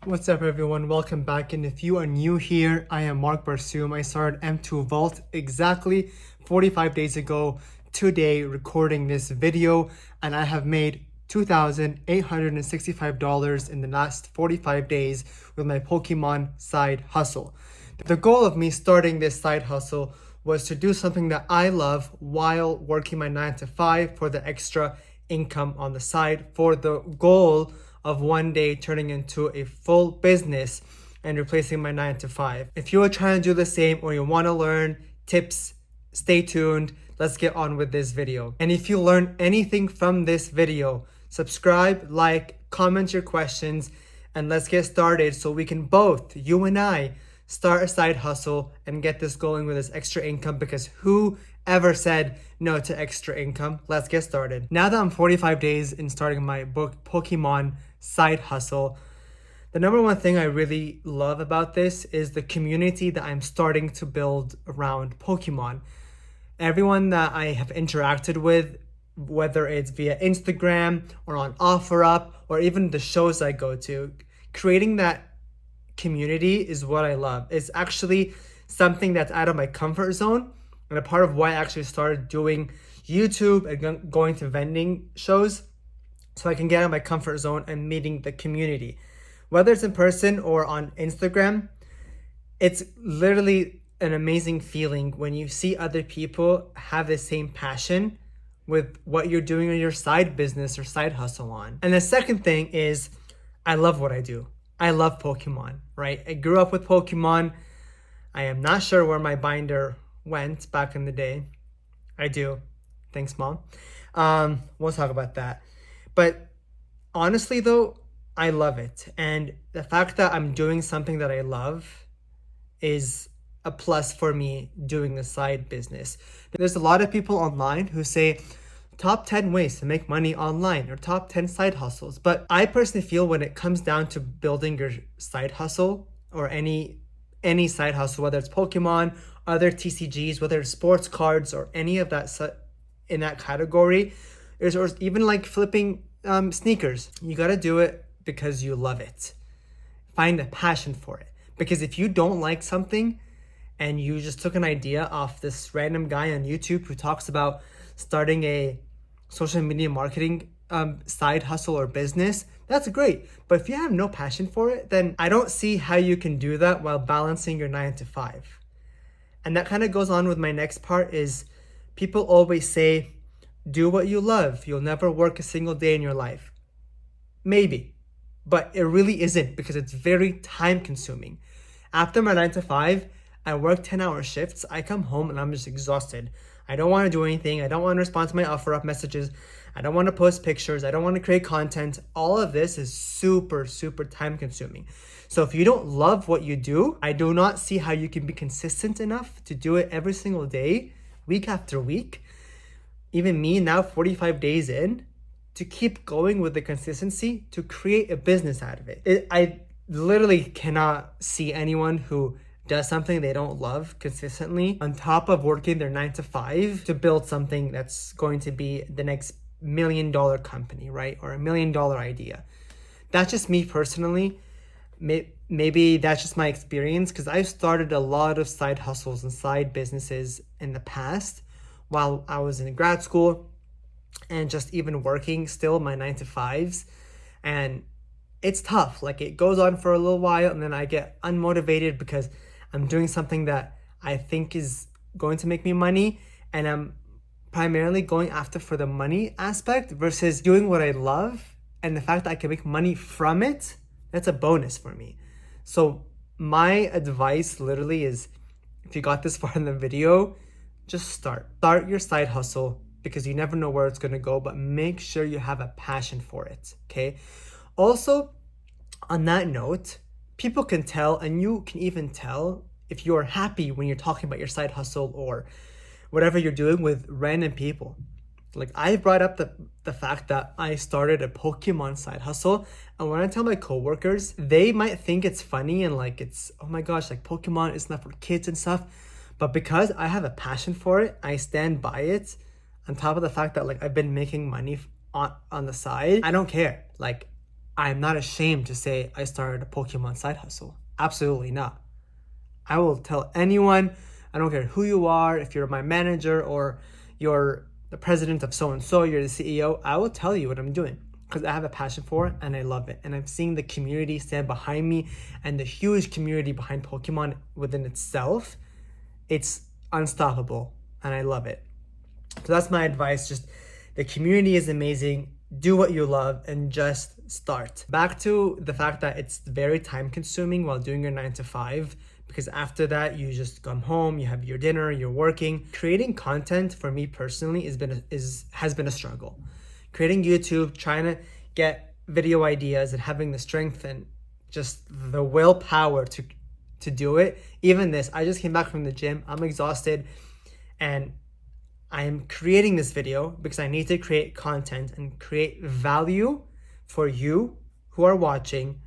What's up everyone, welcome back, and if you are new here, I am Mark Barsoom. I started M2 Vault exactly 45 days ago today recording this video, and I have made $2,865 in the last 45 days with my Pokemon side hustle. The goal of me starting this side hustle was to do something that I love while working my 9 to 5 for the extra income on the side, for the goal of one day turning into a full business and replacing my 9 to 5. If you are trying to do the same or you want to learn tips, stay tuned. Let's get on with this video. And if you learn anything from this video, subscribe, like, comment your questions, and let's get started so we can both, you and I, start a side hustle and get this going with this extra income, because who ever said no to extra income? Let's get started. Now that I'm 45 days in starting my Pokemon side hustle, the number one thing I really love about this is the community that I'm starting to build around Pokemon. Everyone that I have interacted with, whether it's via Instagram or on OfferUp or even the shows I go to, creating that community is what I love. It's actually something that's out of my comfort zone, and a part of why I actually started doing YouTube and going to vending shows, so I can get out of my comfort zone and meeting the community. Whether it's in person or on Instagram, it's literally an amazing feeling when you see other people have the same passion with what you're doing in your side business or side hustle on. And the second thing is, I love what I do. I love Pokemon, right? I grew up with Pokemon. I am not sure where my binder went back in the day. I do. Thanks, Mom. We'll talk about that. But honestly, though, I love it. And the fact that I'm doing something that I love is a plus for me doing a side business. There's a lot of people online who say, top 10 ways to make money online or top 10 side hustles. But I personally feel when it comes down to building your side hustle or any side hustle, whether it's Pokemon, other TCGs, whether it's sports cards or any of that in that category, or even like flipping sneakers, you got to do it because you love it. Find a passion for it. Because if you don't like something and you just took an idea off this random guy on YouTube who talks about starting a social media marketing side hustle or business, that's great. But if you have no passion for it, then I don't see how you can do that while balancing your 9 to 5. And that kind of goes on with my next part is, people always say, do what you love. You'll never work a single day in your life. Maybe, but it really isn't, because it's very time consuming. After my 9 to 5, I work 10-hour shifts. I come home and I'm just exhausted. I don't want to do anything. I don't want to respond to my OfferUp messages. I don't want to post pictures. I don't want to create content. All of this is super, super time consuming. So if you don't love what you do, I do not see how you can be consistent enough to do it every single day, week after week. Even me now, 45 days in, to keep going with the consistency to create a business out of it. I literally cannot see anyone who does something they don't love consistently on top of working their 9 to 5 to build something that's going to be the next $1 million company, right? Or $1 million idea. That's just me personally. Maybe that's just my experience, because I've started a lot of side hustles and side businesses in the past while I was in grad school and just even working still my 9 to 5s. And it's tough. Like, it goes on for a little while and then I get unmotivated because I'm doing something that I think is going to make me money, and I'm primarily going after for the money aspect versus doing what I love, and the fact that I can make money from it, that's a bonus for me. So my advice literally is, if you got this far in the video, just start your side hustle, because you never know where it's going to go, but make sure you have a passion for it. Okay. Also, on that note, people can tell, and you can even tell if you're happy when you're talking about your side hustle or whatever you're doing with random people. Like, I brought up the fact that I started a Pokemon side hustle, and when I tell my coworkers, they might think it's funny and like, it's, oh my gosh, like Pokemon is not for kids and stuff. But because I have a passion for it, I stand by it. On top of the fact that like I've been making money on the side, I don't care. Like, I'm not ashamed to say I started a Pokemon side hustle. Absolutely not. I will tell anyone, I don't care who you are, if you're my manager or you're the president of so-and-so, you're the CEO, I will tell you what I'm doing because I have a passion for it and I love it. And I'm seeing the community stand behind me and the huge community behind Pokemon within itself. It's unstoppable and I love it. So that's my advice. Just the community is amazing. Do what you love and just start. Back to the fact that it's very time consuming while doing your 9 to 5, because after that you just come home, you have your dinner, you're working. Creating content for me personally has been a struggle. Creating YouTube, trying to get video ideas and having the strength and just the willpower to do it. Even this, I just came back from the gym. I'm exhausted and I am creating this video because I need to create content and create value for you who are watching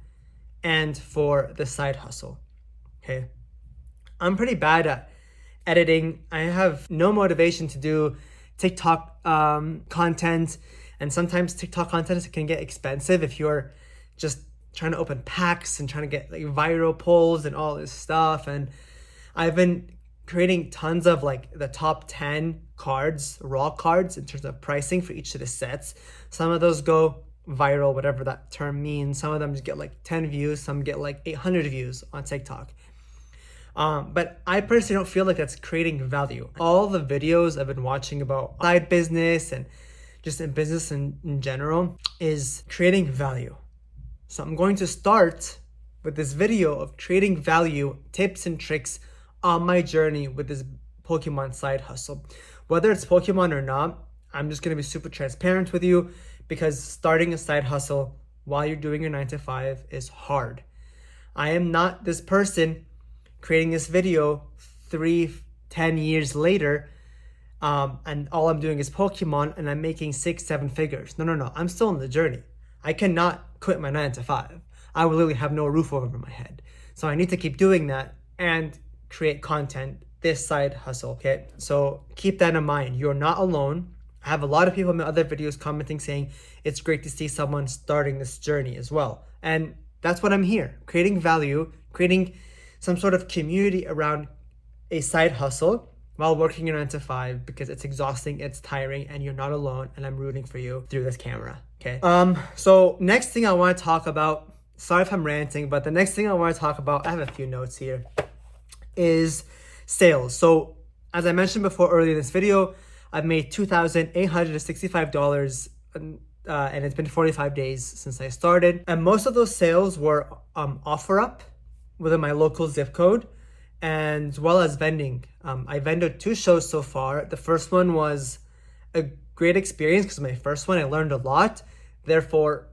and for the side hustle. Okay. I'm pretty bad at editing. I have no motivation to do TikTok content. And sometimes TikTok content can get expensive if you're just trying to open packs and trying to get like viral polls and all this stuff. And I've been creating tons of like the top 10 cards, raw cards in terms of pricing for each of the sets. Some of those go viral, whatever that term means. Some of them just get like 10 views, some get like 800 views on TikTok. But I personally don't feel like that's creating value. All the videos I've been watching about side business and just in business in general is creating value. So I'm going to start with this video of creating value, tips and tricks on my journey with this Pokemon side hustle. Whether it's Pokemon or not, I'm just going to be super transparent with you because starting a side hustle while you're doing your 9 to 5 is hard. I am not this person creating this video 10 years later and all I'm doing is Pokemon and I'm making 6-7 figures. No. I'm still on the journey. I cannot quit my 9 to 5. I will literally have no roof over my head. So I need to keep doing that and create content, this side hustle, okay? So keep that in mind. You're not alone. I have a lot of people in my other videos commenting saying it's great to see someone starting this journey as well. And that's what I'm here, creating value, creating some sort of community around a side hustle while working your 9 to 5 because it's exhausting, it's tiring, and you're not alone, and I'm rooting for you through this camera, okay? So next thing I want to talk about, sorry if I'm ranting, but the next thing I want to talk about, I have a few notes here, is sales. So as I mentioned before earlier in this video, I've made $2,865 and it's been 45 days since I started. And most of those sales were OfferUp within my local zip code, and as well as vending. I vended 2 shows so far. The first one was a great experience because my first one, I learned a lot. Therefore,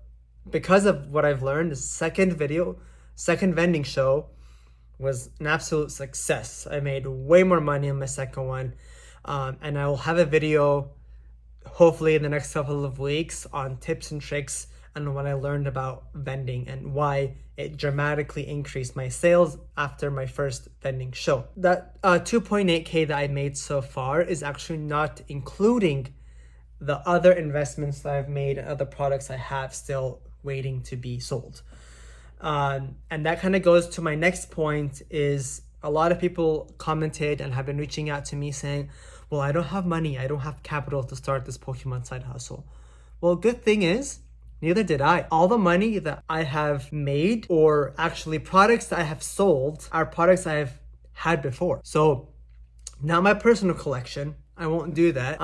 because of what I've learned, the second vending show was an absolute success. I made way more money on my second one. And I will have a video hopefully in the next couple of weeks on tips and tricks and what I learned about vending and why it dramatically increased my sales after my first vending show. That 2.8K that I made so far is actually not including the other investments that I've made and other products I have still waiting to be sold. And that kind of goes to my next point is a lot of people commented and have been reaching out to me saying, well, I don't have money. I don't have capital to start this Pokemon side hustle. Well, good thing is, neither did I. All the money that I have made, or actually products that I have sold, are products I have had before. So not my personal collection. I won't do that.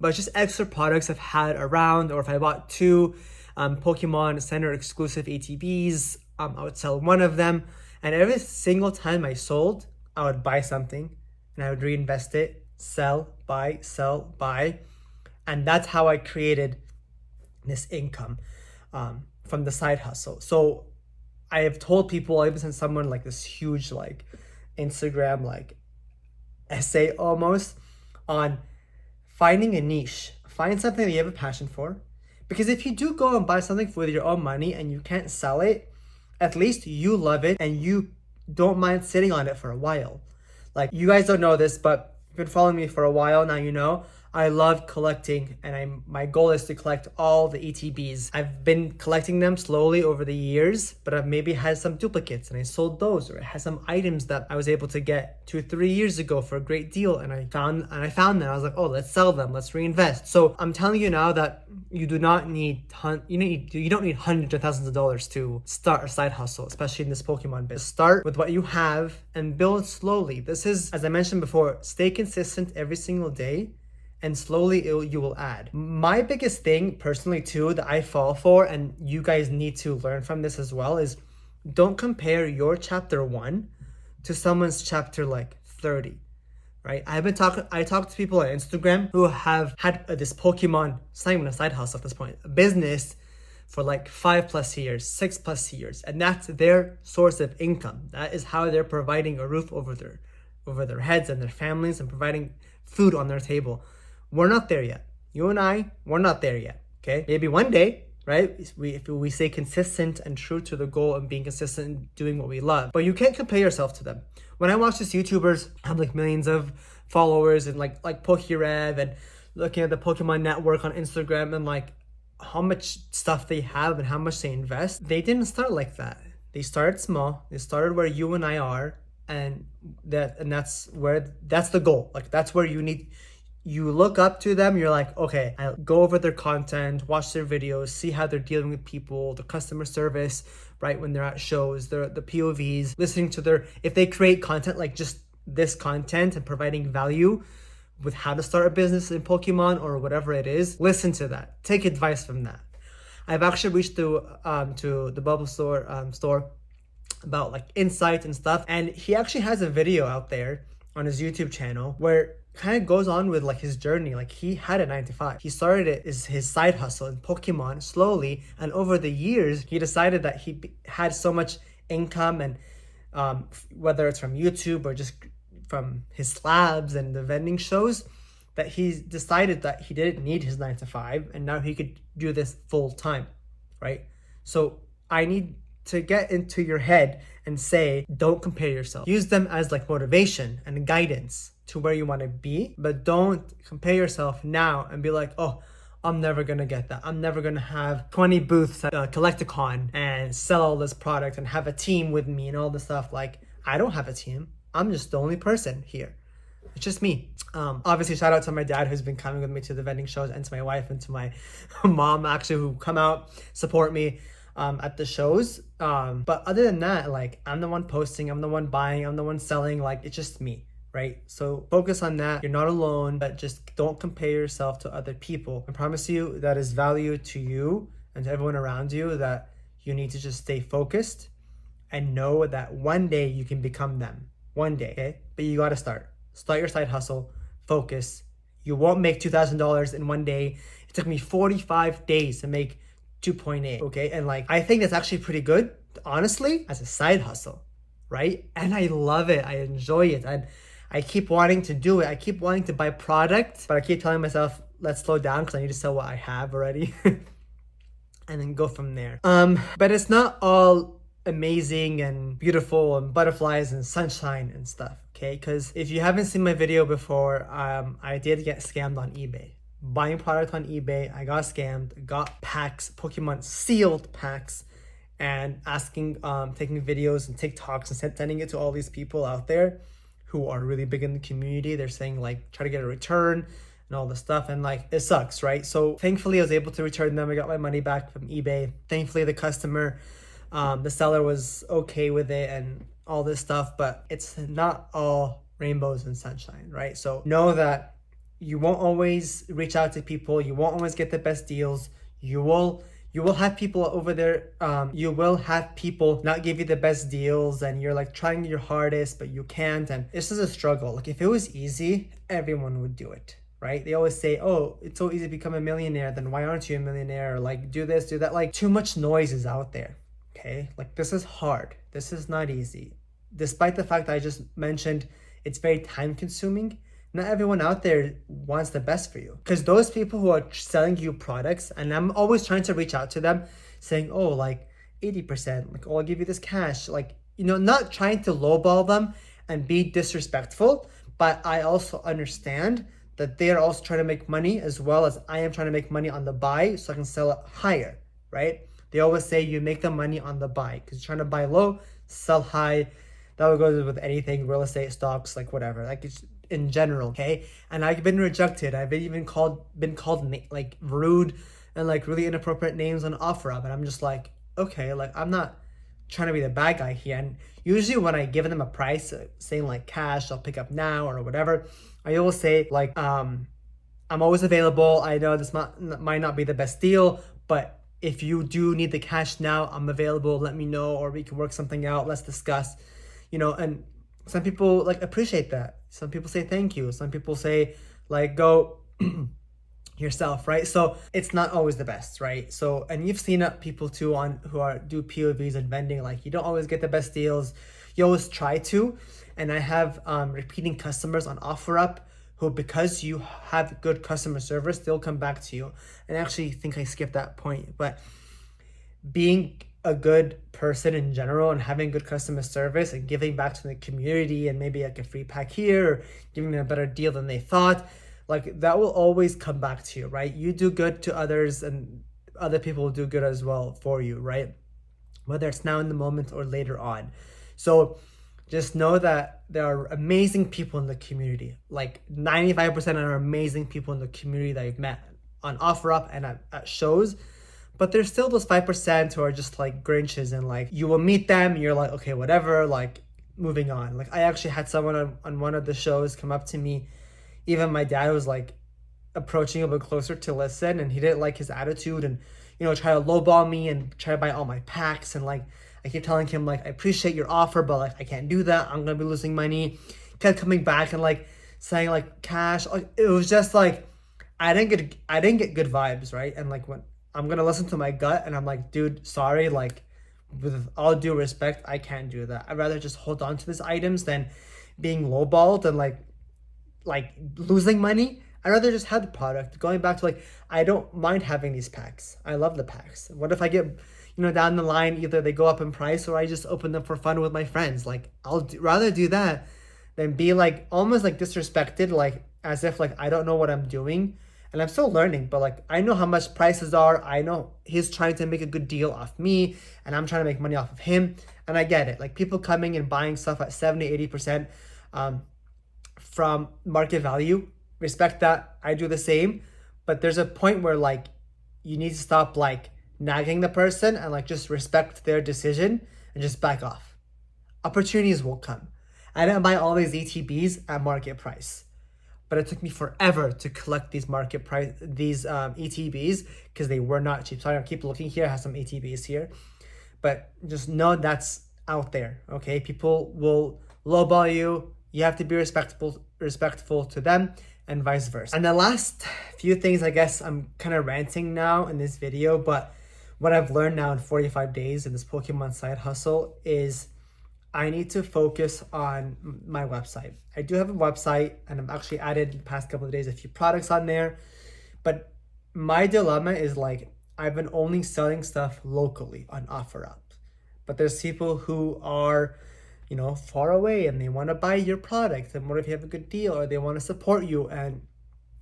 But just extra products I've had around, or if I bought 2 Pokemon Center exclusive ATBs, I would sell one of them. And every single time I sold, I would buy something and I would reinvest it, sell, buy. And that's how I created this income from the side hustle. So I have told people, I even sent someone like this huge like Instagram like essay almost on finding a niche. Find something that you have a passion for. Because if you do go and buy something with your own money and you can't sell it, at least you love it and you don't mind sitting on it for a while. Like, you guys don't know this, but if you've been following me for a while now, you know I love collecting, and my goal is to collect all the ETBs. I've been collecting them slowly over the years, but I've maybe had some duplicates and I sold those, or I had some items that I was able to get 2-3 years ago for a great deal, and I found them. I was like, oh, let's sell them, let's reinvest. So I'm telling you now that you don't need hundreds of thousands of dollars to start a side hustle, especially in this Pokemon business. Start with what you have and build slowly. This is, as I mentioned before, stay consistent every single day, and slowly you will add. My biggest thing personally too that I fall for, and you guys need to learn from this as well, is don't compare your chapter 1 to someone's chapter like 30. Right? I talked to people on Instagram who have had this Pokemon, it's not even a side hustle at this point, a business for like 5+ years, 6+ years, and that's their source of income. That is how they're providing a roof over their heads and their families, and providing food on their table. We're not there yet. You and I, we're not there yet. Okay? Maybe one day, right? If we stay consistent and true to the goal and being consistent in doing what we love. But you can't compare yourself to them. When I watch these YouTubers have like millions of followers and like Pokerev, and looking at the Pokemon network on Instagram, and like how much stuff they have and how much they invest, they didn't start like that. They started small. They started where you and I are, and that's the goal. Like that's where you look up to them. You're like, okay, I'll go over their content, watch their videos, see how they're dealing with people, the customer service, right? When they're at shows, the POVs, listening to if they create content like just this content and providing value with how to start a business in Pokemon or whatever it is, listen to that. Take advice from that. I've actually reached to the Bubble store about like insight and stuff, and he actually has a video out there on his YouTube channel where kind of goes on with like his journey. Like he had a 9-to-5. He started it as his side hustle in Pokemon slowly, and over the years he decided that he had so much income, and whether it's from YouTube or just from his slabs and the vending shows, that he decided that he didn't need his 9-to-5, and now he could do this full time, right? So I need to get into your head and say, don't compare yourself. Use them as like motivation and guidance to where you want to be, but don't compare yourself now and be like, oh, I'm never gonna get that. I'm never gonna have 20 booths at Collecticon and sell all this product and have a team with me and all this stuff. Like, I don't have a team. I'm just the only person here. It's just me. Obviously, shout out to my dad who's been coming with me to the vending shows, and to my wife and to my mom actually, who come out, support me at the shows. But other than that, like, I'm the one posting, I'm the one buying, I'm the one selling. Like, it's just me, right? So focus on that. You're not alone, but just don't compare yourself to other people. I promise you that is value to you and to everyone around you, that you need to just stay focused and know that one day you can become them. One day, okay? But you gotta start your side hustle, focus. You won't make $2,000 in one day. It took me 45 days to make 2.8, okay? And like, I think that's actually pretty good, honestly, as a side hustle, right? And I love it, I enjoy it, and I keep wanting to do it. I keep wanting to buy product, but I keep telling myself, let's slow down because I need to sell what I have already and then go from there. But it's not all amazing and beautiful and butterflies and sunshine and stuff, okay? Because if you haven't seen my video before, I did get scammed on eBay. Buying product on eBay, I got scammed, got packs, Pokemon sealed packs, and taking videos and TikToks and sending it to all these people out there who are really big in the community. They're saying like, try to get a return and all this stuff, and like, it sucks, right? So thankfully I was able to return them. I got my money back from eBay. Thankfully the customer, the seller was okay with it and all this stuff, but it's not all rainbows and sunshine, right? So know that you won't always reach out to people. You won't always get the best deals. You will have people over there. You will have people not give you the best deals, and you're like trying your hardest, but you can't. And this is a struggle. Like, if it was easy, everyone would do it, right? They always say, oh, it's so easy to become a millionaire. Then why aren't you a millionaire? Or like, do this, do that. Like, too much noise is out there. Okay, like, this is hard. This is not easy. Despite the fact that I just mentioned it's very time consuming, not everyone out there wants the best for you. Because those people who are selling you products, and I'm always trying to reach out to them saying, oh, like 80%, like, oh, I'll give you this cash. Like, you know, not trying to lowball them and be disrespectful, but I also understand that they are also trying to make money as well as I am trying to make money on the buy so I can sell it higher, right? They always say you make the money on the buy because you're trying to buy low, sell high. That would go with anything, real estate, stocks, like whatever, like it's in general, okay? And I've been rejected. I've been even been called like rude and like really inappropriate names on OfferUp, and I'm just like, okay, like I'm not trying to be the bad guy here. And usually when I give them a price, saying like cash, I'll pick up now or whatever, I always say like, I'm always available. I know this might not be the best deal, but if you do need the cash now, I'm available. Let me know, or we can work something out. Let's discuss, and some people like appreciate that. Some people say thank you. Some people say like, go yourself, right? So it's not always the best, right? So, and you've seen people too do POVs and vending, like you don't always get the best deals. You always try to. And I have repeating customers on OfferUp who, because you have good customer service, they'll come back to you. And I actually think I skipped that point, but being a good person in general and having good customer service and giving back to the community and maybe like a free pack here or giving them a better deal than they thought, like that will always come back to you, right? You do good to others and other people will do good as well for you, right? Whether it's now in the moment or later on. So just know that there are amazing people in the community. Like 95% are amazing people in the community that you've met on OfferUp and at shows. But there's still those 5% who are just like Grinches, and like you will meet them and you're like, okay, whatever, like moving on. Like I actually had someone on one of the shows come up to me. Even my dad was like approaching a bit closer to listen, and he didn't like his attitude and, try to lowball me and try to buy all my packs. And like, I keep telling him like, I appreciate your offer, but like, I can't do that. I'm going to be losing money. Kept coming back and like saying like cash. It was just like, I didn't get good vibes. Right. And like when I'm going to listen to my gut and I'm like, dude, sorry. Like with all due respect, I can't do that. I'd rather just hold on to these items than being lowballed and like losing money. I'd rather just have the product. Going back to like, I don't mind having these packs. I love the packs. What if I get, down the line, either they go up in price or I just open them for fun with my friends? Like rather do that than be like almost like disrespected, like as if like I don't know what I'm doing. And I'm still learning, but like I know how much prices are. I know he's trying to make a good deal off me and I'm trying to make money off of him. And I get it. Like people coming and buying stuff at 70-80% from market value. Respect that. I do the same. But there's a point where like you need to stop like nagging the person and like just respect their decision and just back off. Opportunities will come. I didn't buy all these ETBs at market price, but it took me forever to collect these ETBs because they were not cheap. So I keep looking here. I have some ETBs here, but just know that's out there. Okay, people will lowball you. You have to be respectful to them, and vice versa. And the last few things, I guess I'm kind of ranting now in this video, but what I've learned now in 45 days in this Pokemon side hustle is I need to focus on my website. I do have a website and I've actually added the past couple of days a few products on there, but my dilemma is like, I've been only selling stuff locally on OfferUp, but there's people who are far away and they want to buy your product. And what if you have a good deal or they want to support you and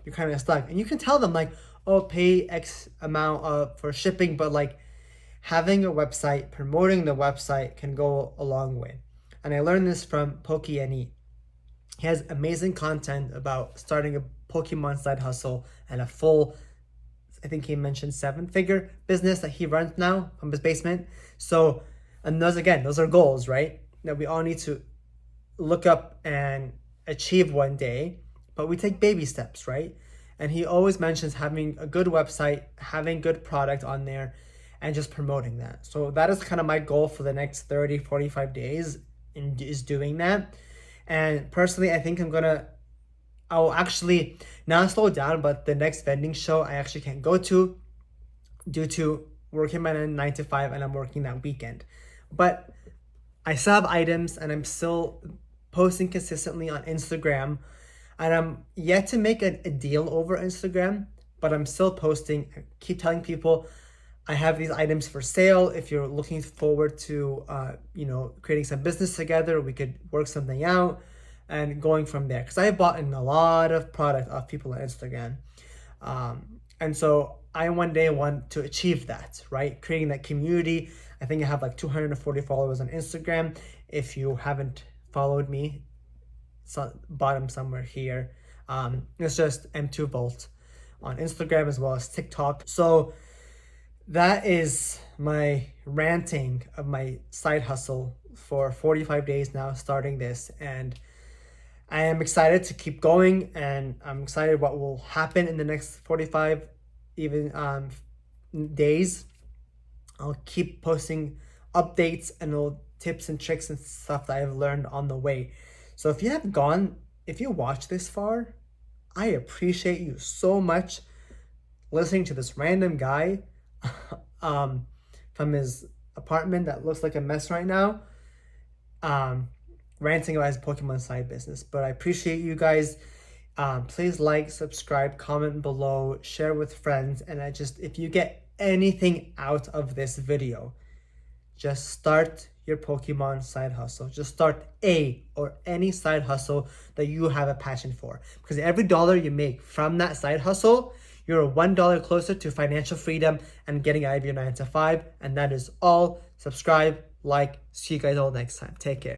you're kind of stuck? And you can tell them like, oh, pay X amount for shipping, but like having a website, promoting the website can go a long way. And I learned this from Pokey and Eat. He has amazing content about starting a Pokemon side hustle and a full, I think he mentioned 7-figure business that he runs now from his basement. So, and those are goals, right? That we all need to look up and achieve one day, but we take baby steps, right? And he always mentions having a good website, having good product on there, and just promoting that. So that is kind of my goal for the next 30, 45 days is doing that. And personally, I think I'll actually now slow down, but the next vending show I actually can't go to due to working my 9 to 5 and I'm working that weekend. But I still have items and I'm still posting consistently on Instagram, and I'm yet to make a deal over Instagram, but I'm still posting. I keep telling people I have these items for sale. If you're looking forward to, creating some business together, we could work something out. and going from there. Because I bought in a lot of product off people on Instagram. And so I one day want to achieve that, right? Creating that community. I think I have like 240 followers on Instagram. If you haven't followed me, it's bottom somewhere here. It's just M2 Volt on Instagram as well as TikTok. So that is my ranting of my side hustle for 45 days now, starting this. And I am excited to keep going, and I'm excited what will happen in the next 45 days. I'll keep posting updates and little tips and tricks and stuff that I've learned on the way. So if you watched this far, I appreciate you so much listening to this random guy from his apartment that looks like a mess right now, ranting about his Pokemon side business. But I appreciate you guys. Please like, subscribe, comment below, share with friends. And if you get anything out of this video, just start your Pokemon side hustle. Just start any side hustle that you have a passion for. Because every dollar you make from that side hustle, you're $1 closer to financial freedom and getting out of your 9 to 5. And that is all. Subscribe, like. See you guys all next time. Take care.